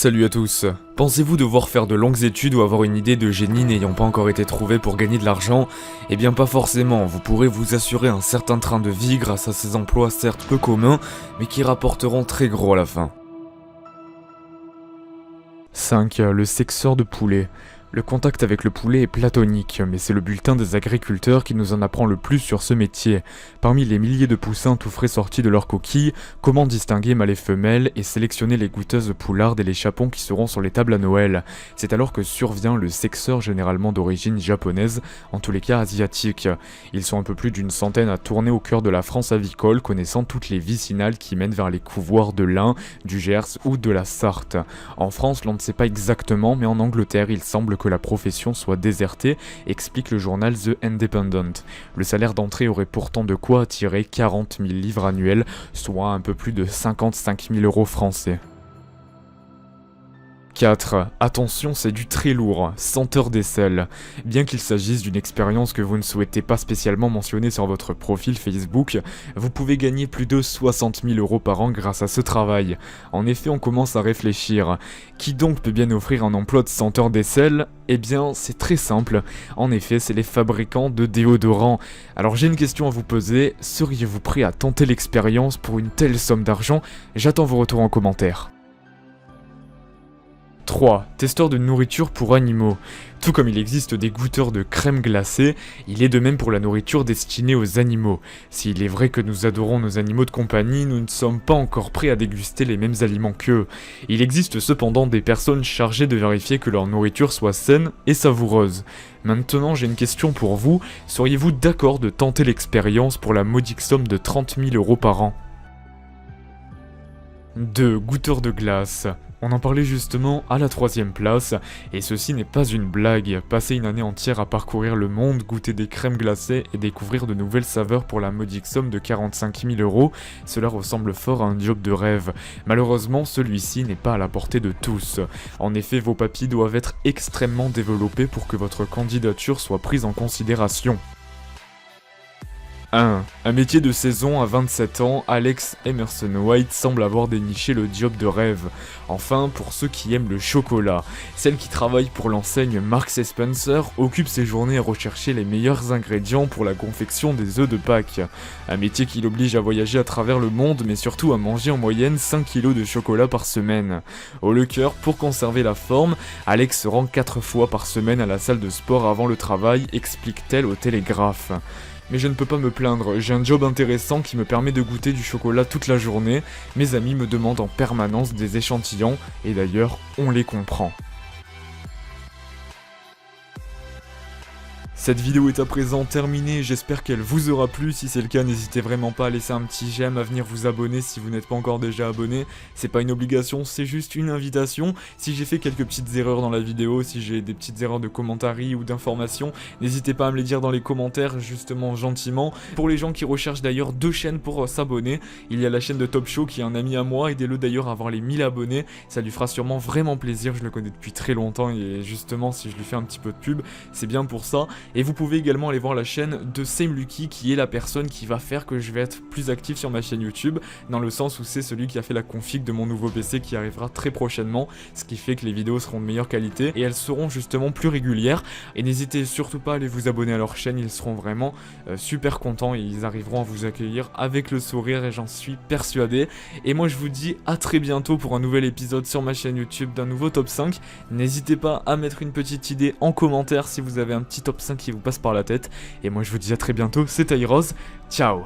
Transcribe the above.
Salut à tous. Pensez-vous devoir faire de longues études ou avoir une idée de génie n'ayant pas encore été trouvée pour gagner de l'argent? Eh bien pas forcément, vous pourrez vous assurer un certain train de vie grâce à ces emplois certes peu communs, mais qui rapporteront très gros à la fin. 5. Le sexeur de poulet. Le contact avec le poulet est platonique, mais c'est le bulletin des agriculteurs qui nous en apprend le plus sur ce métier. Parmi les milliers de poussins tout frais sortis de leur coquille, comment distinguer mâles et femelles et sélectionner les goûteuses poulardes et les chapons qui seront sur les tables à Noël? C'est alors que survient le sexeur généralement d'origine japonaise, en tous les cas asiatique. Ils sont un peu plus d'une centaine à tourner au cœur de la France avicole, connaissant toutes les vicinales qui mènent vers les couvoirs de l'Ain, du Gers ou de la Sarthe. En France, l'on ne sait pas exactement, mais en Angleterre, il semble que la profession soit désertée, explique le journal The Independent. Le salaire d'entrée aurait pourtant de quoi attirer 40 000 livres annuels, soit un peu plus de 55 000 € français. 4. Attention, c'est du très lourd, senteur d'aisselle. Bien qu'il s'agisse d'une expérience que vous ne souhaitez pas spécialement mentionner sur votre profil Facebook, vous pouvez gagner plus de 60 000 € par an grâce à ce travail. En effet, on commence à réfléchir. Qui donc peut bien offrir un emploi de senteur d'aisselle? Eh bien, c'est très simple. En effet, c'est les fabricants de déodorants. Alors j'ai une question à vous poser, seriez-vous prêt à tenter l'expérience pour une telle somme d'argent? J'attends vos retours en commentaire. 3. Testeur de nourriture pour animaux. Tout comme il existe des goûteurs de crème glacée, il est de même pour la nourriture destinée aux animaux. S'il est vrai que nous adorons nos animaux de compagnie, nous ne sommes pas encore prêts à déguster les mêmes aliments qu'eux. Il existe cependant des personnes chargées de vérifier que leur nourriture soit saine et savoureuse. Maintenant, j'ai une question pour vous, seriez-vous d'accord de tenter l'expérience pour la modique somme de 30 000 € par an? 2. Goûteur de glace. On en parlait justement à la 3e place, et ceci n'est pas une blague. Passer une année entière à parcourir le monde, goûter des crèmes glacées et découvrir de nouvelles saveurs pour la modique somme de 45 000 €, cela ressemble fort à un job de rêve. Malheureusement, celui-ci n'est pas à la portée de tous. En effet, vos papilles doivent être extrêmement développées pour que votre candidature soit prise en considération. 1. Un métier de saison à 27 ans, Alex Emerson White semble avoir déniché le job de rêve. Enfin, pour ceux qui aiment le chocolat, celle qui travaille pour l'enseigne Marks & Spencer occupe ses journées à rechercher les meilleurs ingrédients pour la confection des œufs de Pâques. Un métier qui l'oblige à voyager à travers le monde, mais surtout à manger en moyenne 5 kg de chocolat par semaine. Au le cœur, pour conserver la forme, Alex se rend 4 fois par semaine à la salle de sport avant le travail, explique-t-elle au Télégraphe. Mais je ne peux pas me plaindre, j'ai un job intéressant qui me permet de goûter du chocolat toute la journée, mes amis me demandent en permanence des échantillons, et d'ailleurs, on les comprend. Cette vidéo est à présent terminée, j'espère qu'elle vous aura plu, si c'est le cas n'hésitez vraiment pas à laisser un petit j'aime, à venir vous abonner si vous n'êtes pas encore déjà abonné, c'est pas une obligation, c'est juste une invitation. Si j'ai fait quelques petites erreurs dans la vidéo, si j'ai des petites erreurs de commentaires ou d'informations, n'hésitez pas à me les dire dans les commentaires justement gentiment. Pour les gens qui recherchent d'ailleurs 2 chaînes pour s'abonner, il y a la chaîne de Top Show qui est un ami à moi, aidez-le d'ailleurs à avoir les 1000 abonnés, ça lui fera sûrement vraiment plaisir, je le connais depuis très longtemps et justement si je lui fais un petit peu de pub, c'est bien pour ça. Et vous pouvez également aller voir la chaîne de Same Lucky qui est la personne qui va faire que je vais être plus actif sur ma chaîne YouTube, dans le sens où c'est celui qui a fait la config de mon nouveau PC qui arrivera très prochainement, ce qui fait que les vidéos seront de meilleure qualité et elles seront justement plus régulières. Et n'hésitez surtout pas à aller vous abonner à leur chaîne, ils seront vraiment super contents et ils arriveront à vous accueillir avec le sourire et j'en suis persuadé. Et moi je vous dis à très bientôt pour un nouvel épisode sur ma chaîne YouTube d'un nouveau top 5. N'hésitez pas à mettre une petite idée en commentaire si vous avez un petit top 5 qui vous passe par la tête. Et moi je vous dis à très bientôt, c'était Tyros, ciao.